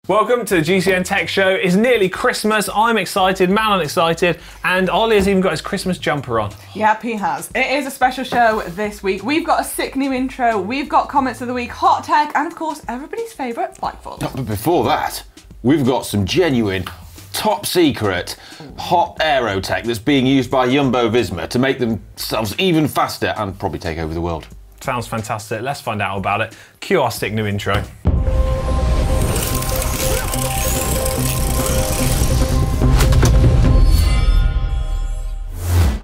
Welcome to the GCN Tech Show. It's nearly Christmas. I'm excited, Manon excited, and Ollie has even got his Christmas jumper on. Yep, he has. It is a special show this week. We've got a sick new intro, we've got comments of the week, hot tech, and of course, everybody's favourite bike falls. But before that, we've got some genuine, top secret, hot aero tech that's being used by Jumbo-Visma to make themselves even faster and probably take over the world. Sounds fantastic. Let's find out all about it. Cue our sick new intro.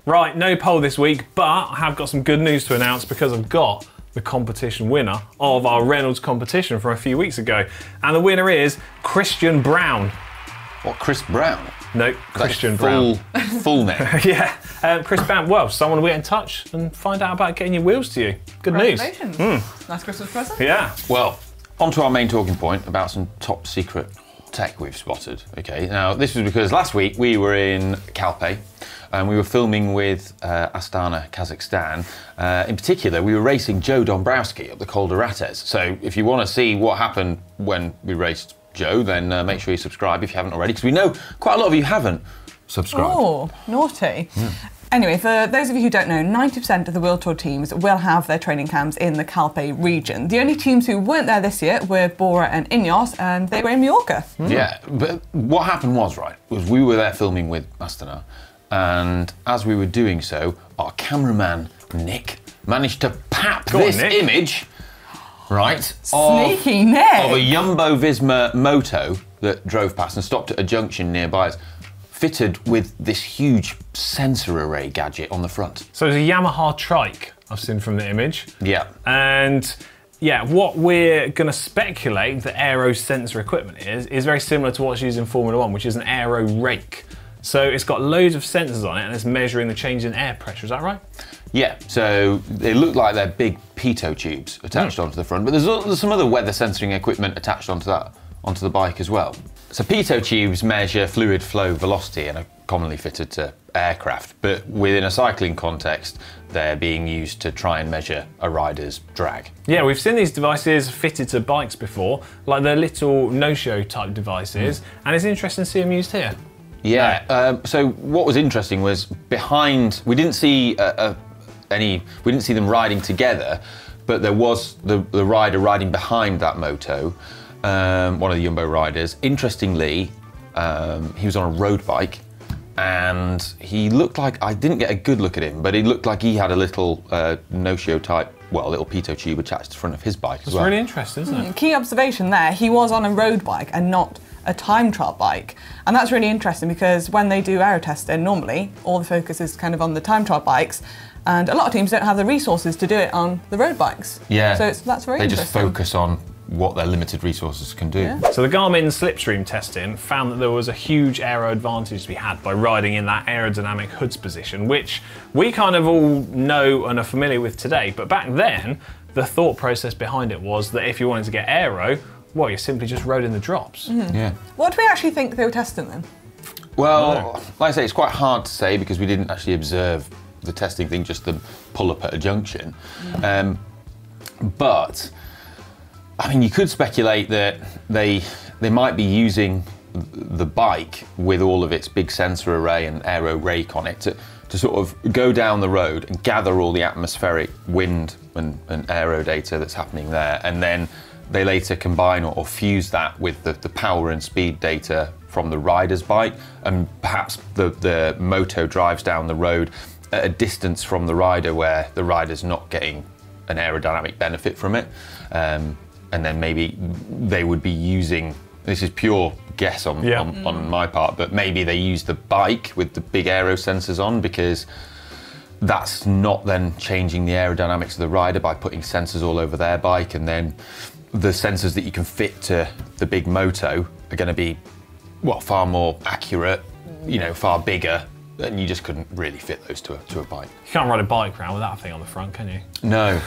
Right, no poll this week, but I have got some good news to announce because I've got the competition winner of our Reynolds competition from a few weeks ago. And the winner is Christian Brown. What, Chris Brown? No, Christian Brown. Full name. Yeah, Chris Brown. Well, someone will get in touch and find out about getting your wheels to you. Good news. Congratulations. Nice Christmas present. Yeah. Well, on to our main talking point about some top secret tech we've spotted. Okay, now this was because last week we were in Calpe and we were filming with Astana, Kazakhstan. In particular, we were racing Joe Dombrowski up the Col de Rates. So if you want to see what happened when we raced Joe, then make sure you subscribe if you haven't already, because we know quite a lot of you haven't subscribed. Oh, naughty. Anyway, for those of you who don't know, 90% of the World Tour teams will have their training camps in the Calpe region. The only teams who weren't there this year were Bora and Ineos, and they were in Mallorca. Yeah, but what happened was we were there filming with Astana, and as we were doing so, our cameraman, Nick, managed to pap this image, Sneaky Nick! Of a Jumbo-Visma moto that drove past and stopped at a junction nearby us, fitted with this huge sensor array gadget on the front. So it's a Yamaha trike I've seen from the image. Yeah. And yeah, what we're going to speculate that Aero's sensor equipment is very similar to what's used in Formula 1, which is an Aero rake. So it's got loads of sensors on it and it's measuring the change in air pressure, is that right? Yeah, so they look like they're big pitot tubes attached onto the front, but there's some other weather sensing equipment attached onto the bike as well. So pitot tubes measure fluid flow velocity and are commonly fitted to aircraft, but within a cycling context, they're being used to try and measure a rider's drag. Yeah, we've seen these devices fitted to bikes before, like the little no-show type devices, and it's interesting to see them used here. Yeah, so what was interesting was behind, we didn't see we didn't see them riding together, but there was the rider riding behind that moto, one of the Jumbo riders. Interestingly, he was on a road bike and he looked like, I didn't get a good look at him, but he looked like he had a little no-show type, well, a little pitot tube attached to the front of his bike as well. That's really interesting, isn't it? Key observation there, he was on a road bike and not a time trial bike. And that's really interesting because when they do aero testing, normally all the focus is kind of on the time trial bikes, and a lot of teams don't have the resources to do it on the road bikes. Yeah, so that's very interesting. They just focus on what their limited resources can do. Yeah. So the Garmin slipstream testing found that there was a huge aero advantage to be had by riding in that aerodynamic hoods position, which we kind of all know and are familiar with today. But back then, the thought process behind it was that if you wanted to get aero, well, you simply just rode in the drops. Yeah. What do we actually think they were testing then? Well, like I say, it's quite hard to say because we didn't actually observe the testing thing, just the pull up at a junction. But I mean, you could speculate that they might be using the bike with all of its big sensor array and aero rake on it to sort of go down the road and gather all the atmospheric wind and aero data that's happening there, and then they later combine or fuse that with the power and speed data from the rider's bike, and perhaps the moto drives down the road at a distance from the rider where the rider's not getting an aerodynamic benefit from it. And then maybe they would be using, this is pure guess on my part, but maybe they use the bike with the big aero sensors on because that's not then changing the aerodynamics of the rider by putting sensors all over their bike, and then the sensors that you can fit to the big moto are going to be, well, far more accurate, you know, far bigger, and you just couldn't really fit those to a bike. You can't ride a bike around with that thing on the front, can you? No.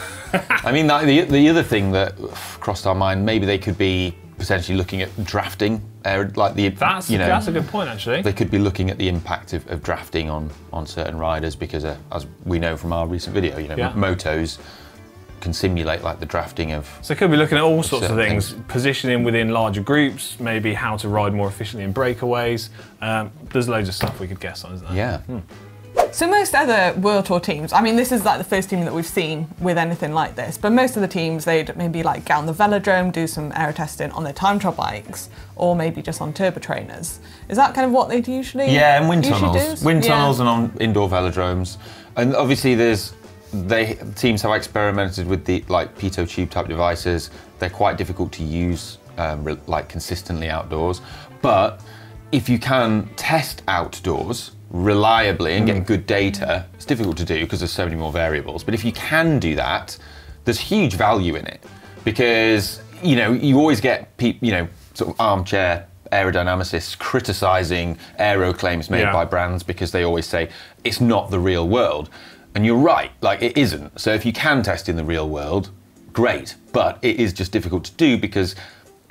I mean, the other thing that crossed our mind, maybe they could be potentially looking at drafting, like the, that's a good point, actually. They could be looking at the impact of drafting on certain riders because, as we know from our recent video, you know, motos can simulate like the drafting of. So could be looking at all sorts of certain things, positioning within larger groups, maybe how to ride more efficiently in breakaways. There's loads of stuff we could guess on, isn't there? Yeah. So most other World Tour teams, I mean, this is like the first team that we've seen with anything like this, but most of the teams, they'd maybe like get on the velodrome, do some aero testing on their time trial bikes, or maybe just on turbo trainers. Is that kind of what they'd usually Yeah, and wind usually tunnels. do? Wind Yeah. tunnels and on indoor velodromes. And obviously teams have experimented with the like pitot tube type devices. They're quite difficult to use like consistently outdoors. But if you can test outdoors reliably and get good data, it's difficult to do because there's so many more variables. But if you can do that, there's huge value in it, because you always get sort of armchair aerodynamicists criticising aero claims made by brands because they always say it's not the real world, and you're right, like it isn't. So if you can test in the real world, great, but it is just difficult to do because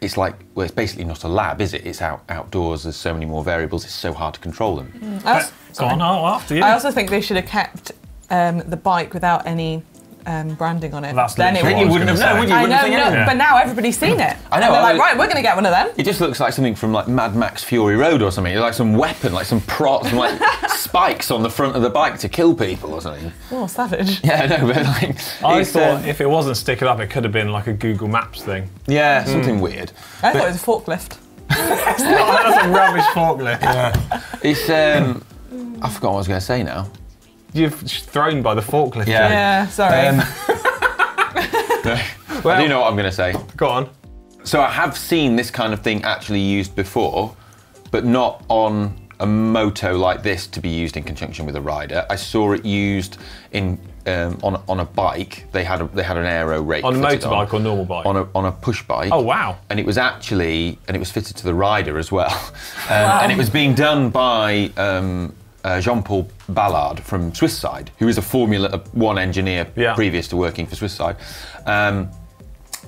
it's like, well, it's basically not a lab, is it? It's outdoors, there's so many more variables, it's so hard to control them. Go on, after you. I also think they should have kept the bike without any branding on it. That's then literally what I You was wouldn't have gonna known, say. would you? I Wouldn't know, think anything. but now everybody's seen it. I know, And they're I- like, right, we're going to get one of them. It just looks like something from like Mad Max Fury Road or something. It's like some weapon, like some props, some like spikes on the front of the bike to kill people or something. Oh, savage. Yeah, I know, but like I it's, thought if it wasn't sticking up, it could have been like a Google Maps thing. yeah, something weird. I thought it was a forklift. That's a rubbish forklift. It's I forgot what I was going to say now. You're thrown by the forklift. Yeah. Yeah, sorry. I do know what I'm going to say. Go on. So I have seen this kind of thing actually used before, but not on a moto like this to be used in conjunction with a rider. I saw it used in on a bike. They had an aero rake On a fitted motorbike or normal bike? on a push bike. Oh, wow. And it was fitted to the rider as well. And it was being done by Jean-Paul Ballard from Swiss Side, who is a Formula One engineer previous to working for Swiss Side.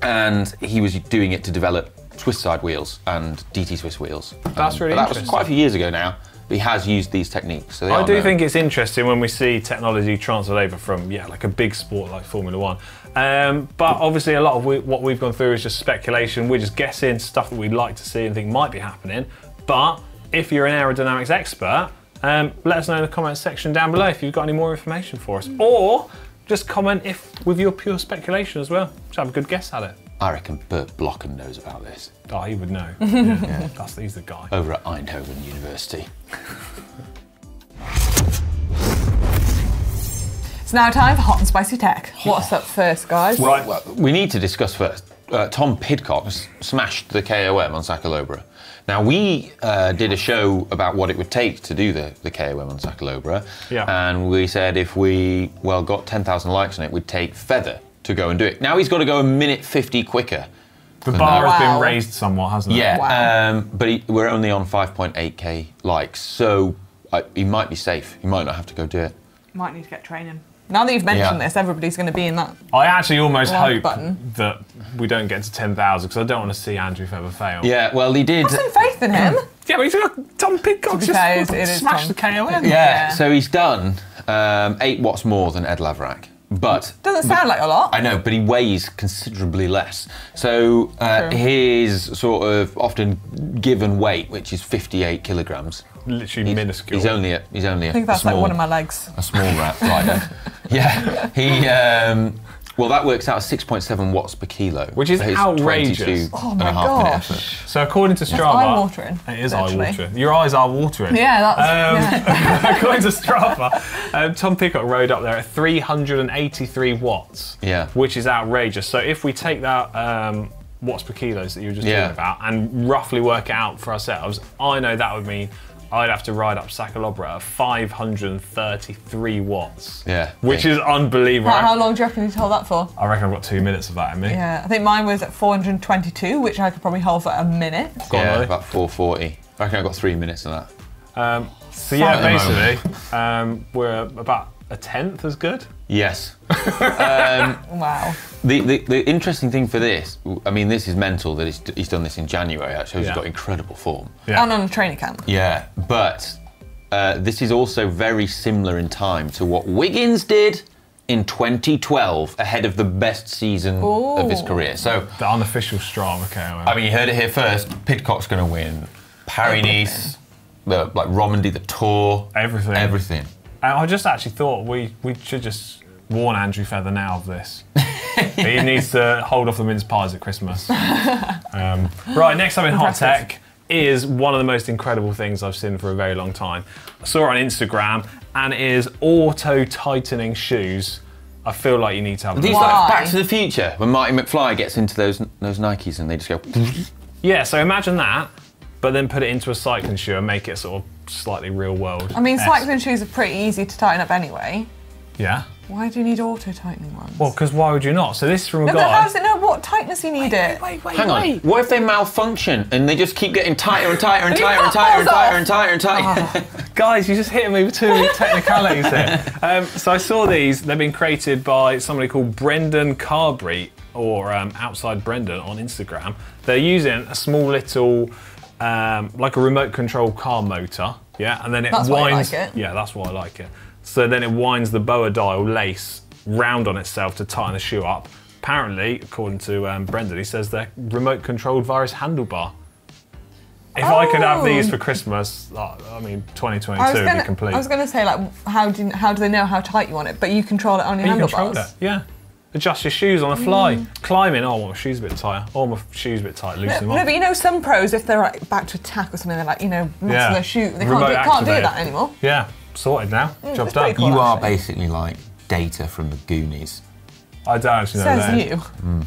And he was doing it to develop Swiss Side wheels and DT Swiss wheels. That's really that interesting. was quite a few years ago now, but he has used these techniques. So I do think it's interesting when we see technology transferred over from, like a big sport like Formula One. But obviously a lot of what we've gone through is just speculation. We're just guessing stuff that we'd like to see and think might be happening. But if you're an aerodynamics expert, let us know in the comments section down below if you've got any more information for us. Or just comment with your pure speculation as well. Just have a good guess at it. I reckon Bert Blocken knows about this. Oh, he would know. He's the guy. Over at Eindhoven University. It's now time for hot and spicy tech. What's up first, guys? Right, well, we need to discuss first. Tom Pidcock smashed the KOM on Sacalobra. Now, we did a show about what it would take to do the KOM on Sacalobra. Yeah. And we said if we, got 10,000 likes on it, we'd take Feather to go and do it. Now he's got to go a minute 50 quicker. The bar has Wow. been raised somewhat, hasn't it? Yeah, Wow. but we're only on 5.8k likes, so he might be safe. He might not have to go do it. Might need to get training. Now that you've mentioned Yeah. this, everybody's going to be in that. I actually almost Like hope button. that we don't get to 10,000 because I don't want to see Andrew Feather fail. Yeah, well, he did. Have some faith in him. Yeah, but he's got Tom Pidcock To be just fair, it is smashed Tom. the KOM. Yeah, so he's done 8 watts more than Ed Laverack. But Doesn't sound like a lot. I know, but he weighs considerably less. So his sort of often given weight, which is 58 kilograms, Literally minuscule. he's only a I think that's small, like one of my legs. a small rider. Yeah, he. Well, that works out at 6.7 watts per kilo, Which is so it's outrageous. 22 Oh and my a half minute gosh. effort. So according to Strava, eye-watering, it is literally. eye-watering. Your eyes are watering. Yeah, that's. According to Strava, Tom Pidcock rode up there at 383 watts, which is outrageous. So if we take that watts per kilos that you were just talking about and roughly work it out for ourselves, I know that would mean I'd have to ride up Sacalobra at 533 watts. Yeah. Which is unbelievable. How long do you reckon you hold that for? I reckon I've got 2 minutes of that in me. Yeah, I think mine was at 422, which I could probably hold for a minute. Go on, Yeah, Ollie. about 440. I reckon I got 3 minutes of that. So yeah, At the basically, we're about a tenth as good. Yes. Wow. The interesting thing for this, I mean, this is mental that he's done this in January. That shows he's got incredible form. Yeah. And on a training camp. Yeah, but this is also very similar in time to what Wiggins did in 2012, ahead of the best season of his career. So The unofficial Strava, okay. I mean, you heard it here first. Pidcock's going to win. Paris-Nice, like Romandy, the Tour, everything. I just actually thought we should just warn Andrew Feather now of this. He needs to hold off the mince pies at Christmas. Right, next up in Hot Tech is one of the most incredible things I've seen for a very long time. I saw it on Instagram, and it is auto-tightening shoes. I feel like you need to have These like Back to the Future, when Marty McFly gets into those Nikes and they just go... Yeah, so imagine that, but then put it into a cycling shoe and make it sort of slightly real world. I mean, cycling shoes are pretty easy to tighten up anyway. Yeah. Why do you need auto-tightening ones? Well, because why would you not? So this is from a guy... But how does it know what tightness you need it? Hang on, what if they malfunction and they just keep getting tighter and tighter and tighter and tighter and tighter and tighter and tighter? Guys, you just hit me with too many technicalities here. So I saw these. They've been created by somebody called Brendan Carberry, or Outside Brendan on Instagram. They're using a small little, like a remote control car motor, yeah, and then it winds. Why I like it. Yeah, that's why I like it. So then it winds the boa dial lace round on itself to tighten the shoe up. Apparently, according to Brendan, he says they're remote controlled via his handlebar. If I could have these for Christmas, I mean, 2022 would be complete. I was going to say, like, how do they know how tight you want it? But you control it on your handlebars. You control it, yeah. Adjust your shoes on the fly. Climbing, oh, I want my shoes a bit tighter. Oh, my shoes a bit tight, loosen them up. No, but you know, some pros, if they're like back to attack or something, they're like, you know, messing their shoe. They can't do that anymore. Yeah, sorted now. Job done. Cool, you are basically like Data from the Goonies. I don't actually know that. Says you.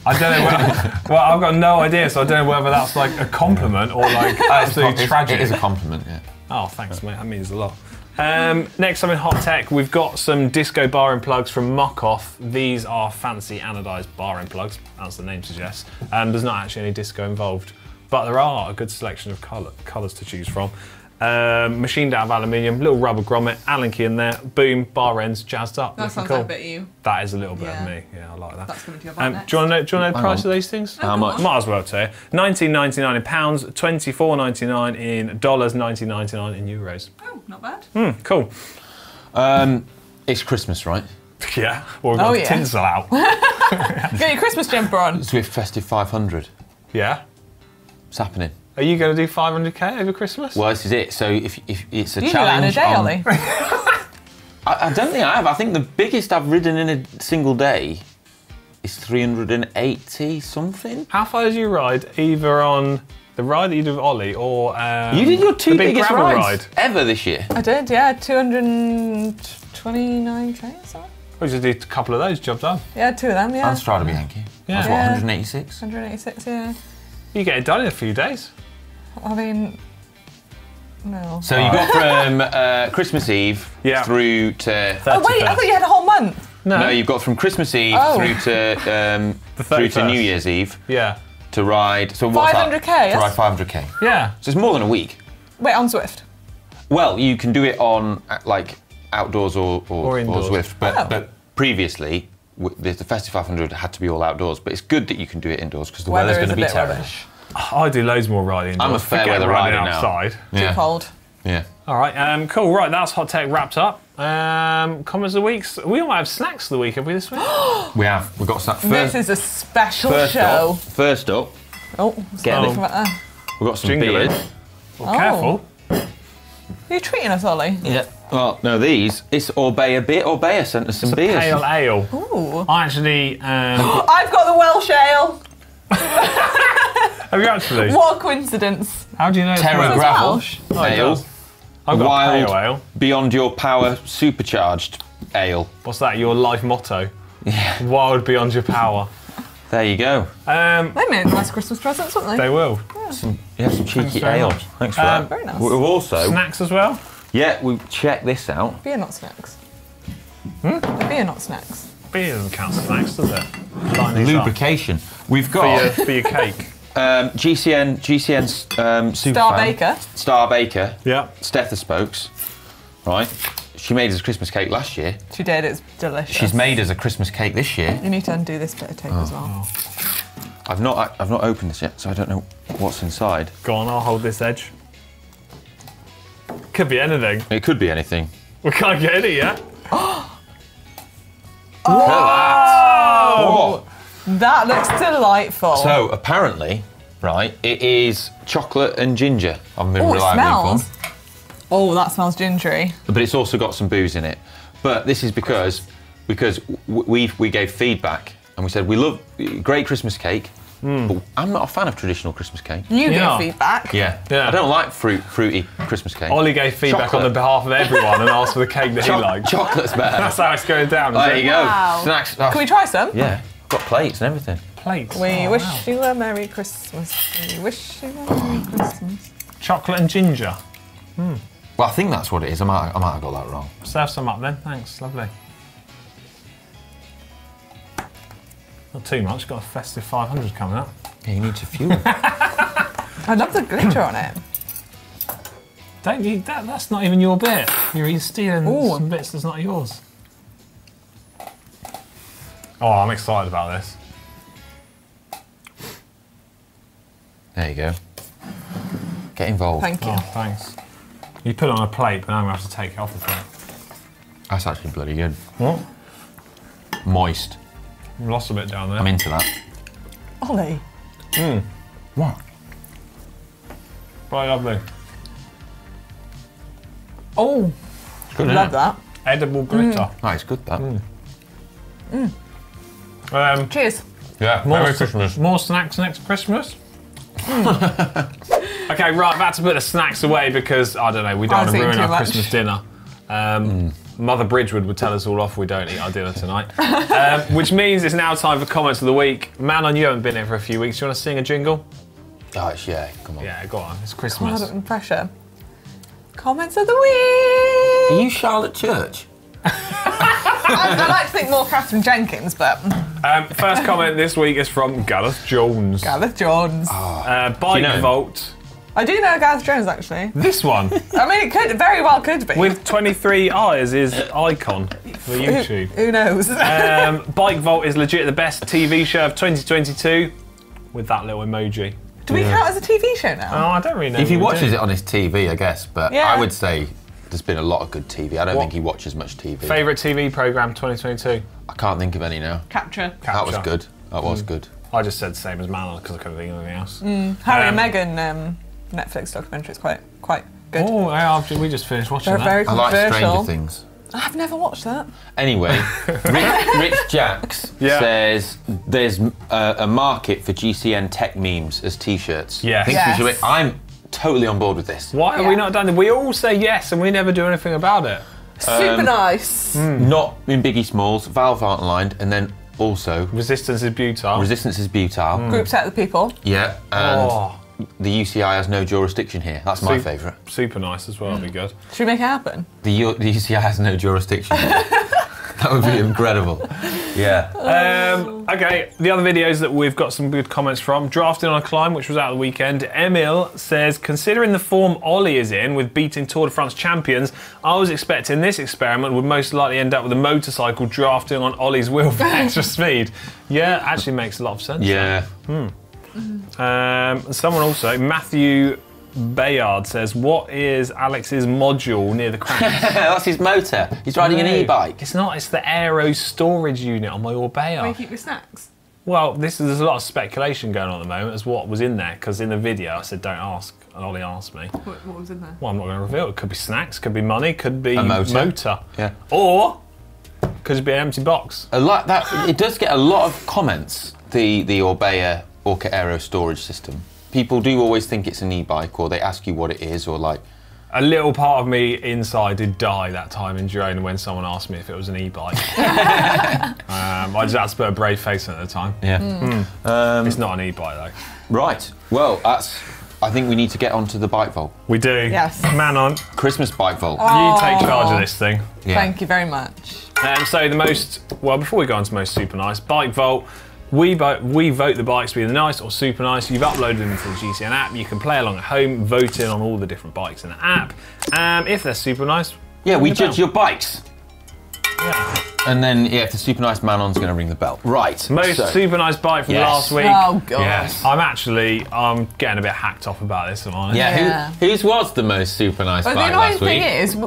I don't know whether, well, I've got no idea, so I don't know whether that's like a compliment or like absolutely tragic. It is a compliment, yeah. Oh, thanks, mate. That means a lot. Next up in Hot Tech, we've got some disco bar and plugs from Mock-Off. These are fancy anodised bar and plugs, as the name suggests. There's not actually any disco involved, but there are a good selection of colours to choose from. Machined out of aluminium, little rubber grommet, Allen key in there, boom, bar ends, jazzed up. That sounds cool. like a bit of you. That is a little bit of me. Yeah, I like that. That's coming to your bar next. Do you want to know the price of these things? How much? Might as well tell you. $19.99 in pounds, $24.99 in dollars, $19.99 in euros. Oh, not bad. Cool. It's Christmas, right? Yeah. Well, we've got the tinsel out. Get your Christmas jumper on. Zwift Festive 500. Yeah. It's happening. Are you going to do 500k over Christmas? Well, this is it. So if it's a You challenge, do that in a day, Ollie. I don't think I have. I think the biggest I've ridden in a single day is 380 something. How far did you ride, either on the ride that you did with Ollie or you did your two the big biggest gravel rides ever this year? I did, yeah. 229k or something. We just did a couple of those, job done. Yeah, two of them, yeah. And Strada Bianchi. Yeah. That's what, 186? 186, yeah. You get it done in a few days. I mean, no. So you got from Christmas Eve through to... Oh wait, I thought you had a whole month. No, you've got from Christmas Eve through to New Year's Eve. Yeah. To ride... So what's 500k, that? To ride 500k. Yeah. So it's more than a week. Wait, on Zwift? Well, you can do it on like outdoors or indoors. Zwift, but previously the Festive 500 had to be all outdoors. But it's good that you can do it indoors because the weather's going to be terrible. Rubbish. I do loads more riding indoors. I'm a fair weather rider now. Outside. Yeah. Too cold. Yeah. All right, cool. Right, that's Hot Tech wrapped up. Comments of the week. We all might have snacks of the week, have we, this week? We have. We've got snacks. This is a special show. First up. Oh, Get it. We've got some Jingling. beer. Well, careful. Are you treating us, Ollie? Yeah. Well, no, these. It's Orbea beer. Orbea sent us some beers. Pale ale. Ooh. I actually... I've got the Welsh ale. have you actually? What a coincidence. How do you know it's Terra Welsh? Gravel Welsh. Oh, it ale. does. I've got Wild, pale ale. Beyond Your Power Supercharged ale. What's that, your life motto? Yeah. Wild beyond your power. There you go. They made nice Christmas presents, haven't they? They will. Some cheeky very ale. much. Thanks for that. Very nice. We've also... Snacks as well? Yeah, we check this out. Beer, not snacks. The beer, not snacks. Beer doesn't count as snacks, does it? Line these up. Lubrication. We've got For your cake. GCN Super Star Baker. Star Baker. Yeah. Stethoscopes. Right. She made us a Christmas cake last year. She did, it's delicious. She's made us a Christmas cake this year. You need to undo this bit of tape as well. I've not opened this yet, so I don't know what's inside. Go on, I'll hold this edge. Could be anything. It could be anything. We can't get in it yet. Look at that. Oh. That looks delightful. So apparently, right, it is chocolate and ginger. I've been Oh, it reliably smells. informed. Oh, that smells gingery. But it's also got some booze in it. But this is because we gave feedback and we said we love great Christmas cake, but I'm not a fan of traditional Christmas cake. You gave feedback. Yeah. I don't like fruity Christmas cake. Ollie gave feedback on the behalf of everyone and asked for the cake that he liked. Chocolate's better. That's how it's going down. There you go. Wow. Snacks. Can we try some? Yeah. Got plates and everything. Plates. We wish you a Merry Christmas. We wish you a Merry Christmas. Chocolate and ginger. Well, I think that's what it is. I might have got that wrong. Serve some up then. Thanks. Lovely. Not too much. Got a festive 500 coming up. Yeah, you need to fuel. I love the glitter on it. Don't you? That's not even your bit. You're stealing Ooh. some bits that's not yours. Oh, I'm excited about this. There you go. Get involved. Thank you. Oh, thanks. You put it on a plate, but now I'm going to have to take it off the plate. That's actually bloody good. What? Moist. I've lost a bit down there. I'm into that. Ollie. What? Quite lovely. Oh, Good, love isn't it? that. Edible glitter. Oh, it's good, that. Cheers. Yeah, Merry Christmas. More snacks next Christmas. Okay, right, about to put the snacks away because, I don't know, we don't I want was to eating ruin too our much. Christmas dinner. Mother Bridgewood would tell us all off if we don't eat our dinner tonight. Which means it's now time for comments of the week. Manon, you haven't been here for a few weeks. Do you want to sing a jingle? Oh, yeah, come on. Yeah, go on. It's God, Christmas. I'm pressure. Comments of the week. Are you Charlotte Church? I like to think more Catherine Jenkins, but First comment this week is from Gareth Jones. Gareth Jones. Bike you know him? Vault. I do know Gareth Jones actually. This one, I mean, it could very well could be. with 23 eyes, is icon for YouTube. Who knows? Bike Vault is legit the best TV show of 2022 with that little emoji. Do we count as a TV show now? Oh, I don't really know. If he what we watches do. it on his TV, I guess, but Yeah. I would say there's been a lot of good TV. I don't What? think he watches much TV. Favourite TV programme 2022? I can't think of any now. Capture. That was Capture. good. That was good. I just said the same as Manon because I couldn't think of anything else. Harry and Meghan Netflix documentary is quite good. Oh, yeah, we just finished watching They're that. very I like controversial. Stranger Things. I've never watched that. Anyway, Rich Jacks Yeah. says there's a market for GCN Tech memes as T-shirts. Yes. Think Yes. we should. I'm totally on board with this. Why have Yeah. we not done it? We all say yes and we never do anything about it. Super nice. Not in Biggie Smalls. Valve aren't aligned, and then also Resistance is butyl. Resistance is butyl. Group set of the people. Yeah, and Oh, the UCI has no jurisdiction here. That's my Sup- favourite. super nice as well, that'd be good. Should we make it happen? The UCI has no jurisdiction. That would be incredible. Yeah. Okay, the other videos that we've got some good comments from. Drafting on a Climb, which was out the weekend. Emil says, considering the form Ollie is in with beating Tour de France champions, I was expecting this experiment would most likely end up with a motorcycle drafting on Ollie's wheel for extra speed. Yeah, actually makes a lot of sense. Yeah. Someone also, Matthew Bayard says, what is Alex's module near the crank? That's his motor. He's riding an e-bike. It's not, it's the Aero storage unit on my Orbea. Where you keep your snacks? Well, there's a lot of speculation going on at the moment as what was in there, because in the video I said don't ask, and Ollie asked me. What was in there? Well, I'm not going to reveal. It could be snacks, could be money, could be A motor. Yeah. Or could it be an empty box? A lot that it does get a lot of comments. The Orbea Orca Aero storage system. People do always think it's an e-bike, or they ask you what it is, or like. A little part of me inside did die that time in Girona when someone asked me if it was an e-bike. I just had to put a brave face on it at the time. Yeah. It's not an e-bike though. Right. Well, I think we need to get onto the bike vault. We do. Yes. Manon, Christmas bike vault. you take charge of this thing. Yeah. Thank you very much. So before we go on to most super nice, Bike Vault, we vote the bikes be either nice or super nice. You've uploaded them to the GCN app. You can play along at home, voting on all the different bikes in the app. If they're super nice, Yeah, we ring the judge bell. your bikes. Yeah. And then, yeah, if the super nice Manon's going to ring the bell. Right. Most so- super nice bike from Yes. last week. Oh god. Yes. I'm getting a bit hacked off about this, am I? Yeah, Yeah. whose was the most super nice But the bike annoying last thing week? is,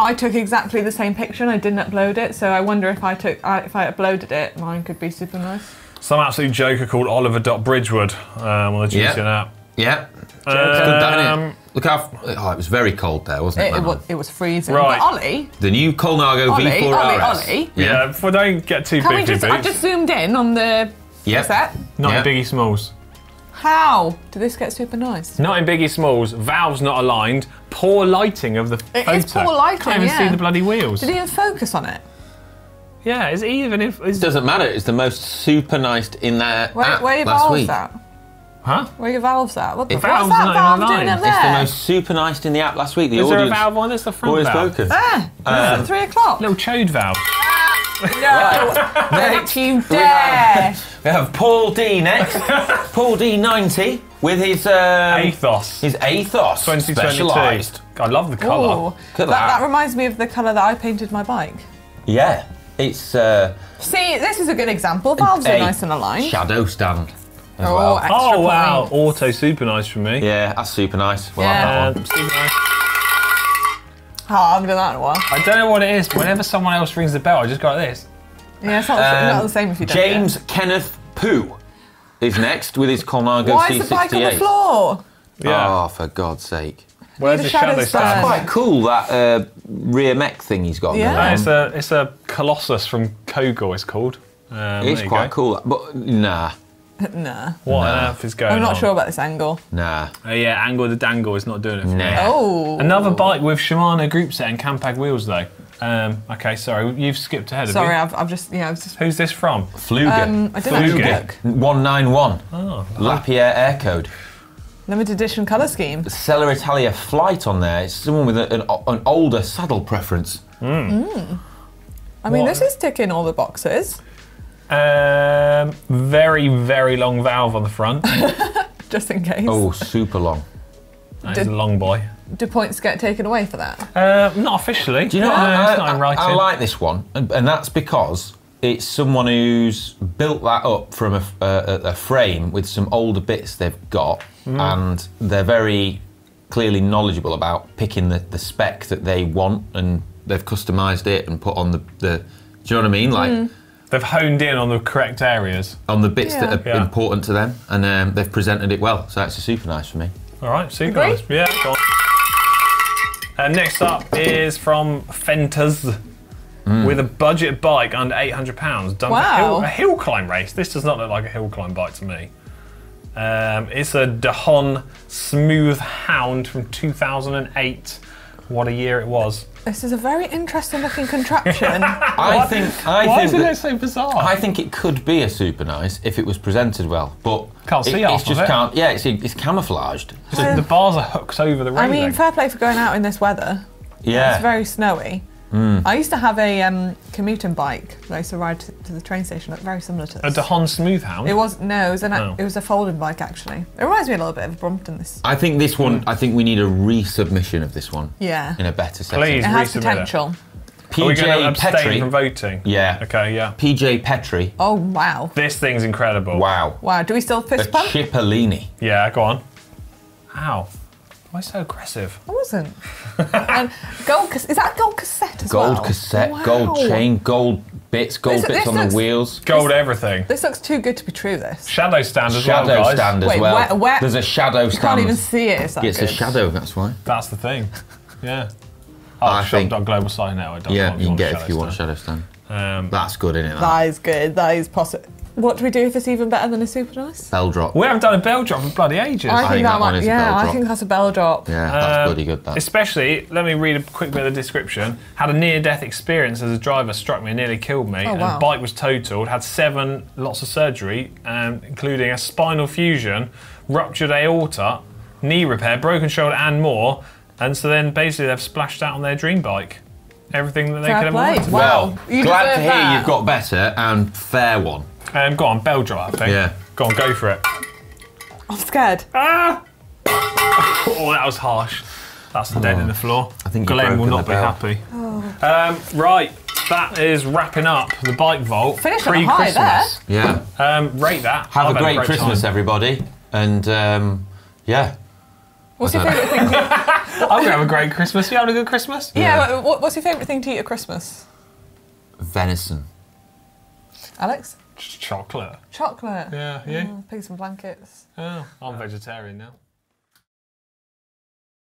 I took exactly the same picture and I didn't upload it, so I wonder if I uploaded it, mine could be super nice. Some absolute joker called Oliver.Bridgewood on the GCN app. Yeah. Good, that, look how... Oh, it was very cold there, wasn't it? It was freezing. Right. But Ollie... The new Colnago V4RS. Ollie. Yeah, before don't get too big, I've just zoomed in on the set. Not in Biggie Smalls. How did this get super nice? Not in Biggie Smalls. Valves not aligned. Poor lighting of the photo. It is poor lighting, Can't even see the bloody wheels. Did he even focus on it? Yeah, is it even if... It doesn't matter, it's the most Superniced in their app Where are your last valves week. at? Huh? Where are your valves at? What's that valve's valve not even doing up aligned. there? It's the most Superniced in the app last week. The Is there a audience valve on? It's the front always valve. spoken. There, it's at 3 o'clock. Little chode valve. No, don't you dare. We have Paul D next. Paul D90 with his... Athos. His Athos 2022. Specialised. I love the colour. Ooh, that reminds me of the colour that I painted my bike. Yeah, it's... See, this is a good example. Valves are nice and aligned. Shadow stand as Oh, well. extra Oh, wow. points. Auto super nice from me. Yeah, that's super nice. We'll Yeah. have that one. Super nice. Oh, I haven't done that in a while. I don't know what it is, but whenever someone else rings the bell, I just go like this. Yeah, it's not the same if you don't. James Kenneth Pooh is next with his Colnago Why C68. is the bike on the floor? Yeah. Oh, for God's sake. Where's Need the a shadow shadow stand. stand? Quite cool, that rear mech thing he's got Yeah. there. No, it's a Colossus from Kogel, it's called. It's quite cool, but nah. Nah. What on earth is going on? I'm not sure about this angle. Nah. Yeah, Angle the Dangle is not doing it for me. Nah. Oh. Another bike with Shimano group set and Campag wheels though. Okay, sorry, you've skipped ahead. Sorry, have I've just, I was just... you? Who's this from? Fluger. I didn't actually look. 191. Oh, Lapierre Air Code. Limited edition colour scheme. Cella Italia Flight on there. It's someone with an older saddle preference. I mean, this is ticking all the boxes. Very, very long valve on the front. Just in case. Oh, super long. That is a long boy. Do points get taken away for that? Not officially. Do you know, it's not in writing. I like this one, and that's because it's someone who's built that up from a frame with some older bits they've got, and they're very clearly knowledgeable about picking the spec that they want, and they've customised it and put on the do you know what I mean? Like They've honed in on the correct areas. on the bits that are Yeah. important to them, and they've presented it well. So that's super nice for me. All right, super Agree? nice. Yeah, go on. Next up is from Fentas with a budget bike under £800 done Wow. for a hill climb race. This does not look like a hill climb bike to me. It's a Dahon Smooth Hound from 2008. What a year it was. This is a very interesting looking contraption. I think Why isn't that- it so bizarre? I think it could be a super nice if it was presented well, but Can't see it's half of just it. can't. Yeah, it's camouflaged. The bars are hooked over the I railing. mean, fair play for going out in this weather. Yeah, It's very snowy. I used to have a commuting bike that I used to ride to the train station, looked very similar to a this. Dahon Smooth Hound? It was Oh. it was a folding bike actually. It reminds me a little bit of Brompton. This, I think this one. I think we need a resubmission of this one yeah, in a better setting. Please. it has resubmit it. potential. Are we going to PJ abstain Petrie. from voting? Yeah. Okay, yeah. PJ Petrie. Oh wow, This thing's incredible. Wow. wow. Do we still A fist pump? Cipollini. Yeah, go on. Ow. Why so aggressive? I wasn't. And is that a gold cassette as well? Gold cassette, Wow. gold chain, gold bits This on looks- the wheels. Gold everything. This looks too good to be true. This. Shadow stand as Shadow well, guys. stand as Wait, well. where- There's a shadow You stand. can't even see it. It's that It's good. a shadow, that's why. That's the thing. Yeah. Oh, I think- shop.global site now. Yeah, you can get it if you want a shadow stand. stand. That's good, isn't it? That is good. That is possible. What do we do if it's even better than a super nice? Bell drop. We haven't done a bell drop for bloody ages. I think that one might. is a Yeah, bell I drop. think that's a bell drop. Yeah, that's bloody good, that. Especially, let me read a quick bit of the description. Had a near-death experience as a driver struck me and nearly killed me. Oh, And wow. bike was totaled. Had 7 lots of surgery, including a spinal fusion, ruptured aorta, knee repair, broken shoulder, and more. And so then basically they've splashed out on their dream bike. Everything that they Fair could ever play. want. Wow. Well, You glad to deserve hear that. you've got better and fair one. Go on, bell drop, I think. Yeah. Go on, go for it. I'm scared. Ah! Oh, that was harsh. That's the dent in the floor. I think you've Glenn will broken not the be bell. happy. Right, that is wrapping up the bike vault. Finish on a high pre-Christmas. Yeah. Rate that. Have I've a had great Christmas, time. everybody. And yeah, What's your favourite thing to eat? I'm going to have a great Christmas. You having a good Christmas? Yeah, what's your favourite thing to eat at Christmas? Venison. Alex? Chocolate. Chocolate. Yeah, you? Pigs and blankets. Oh, I'm vegetarian now.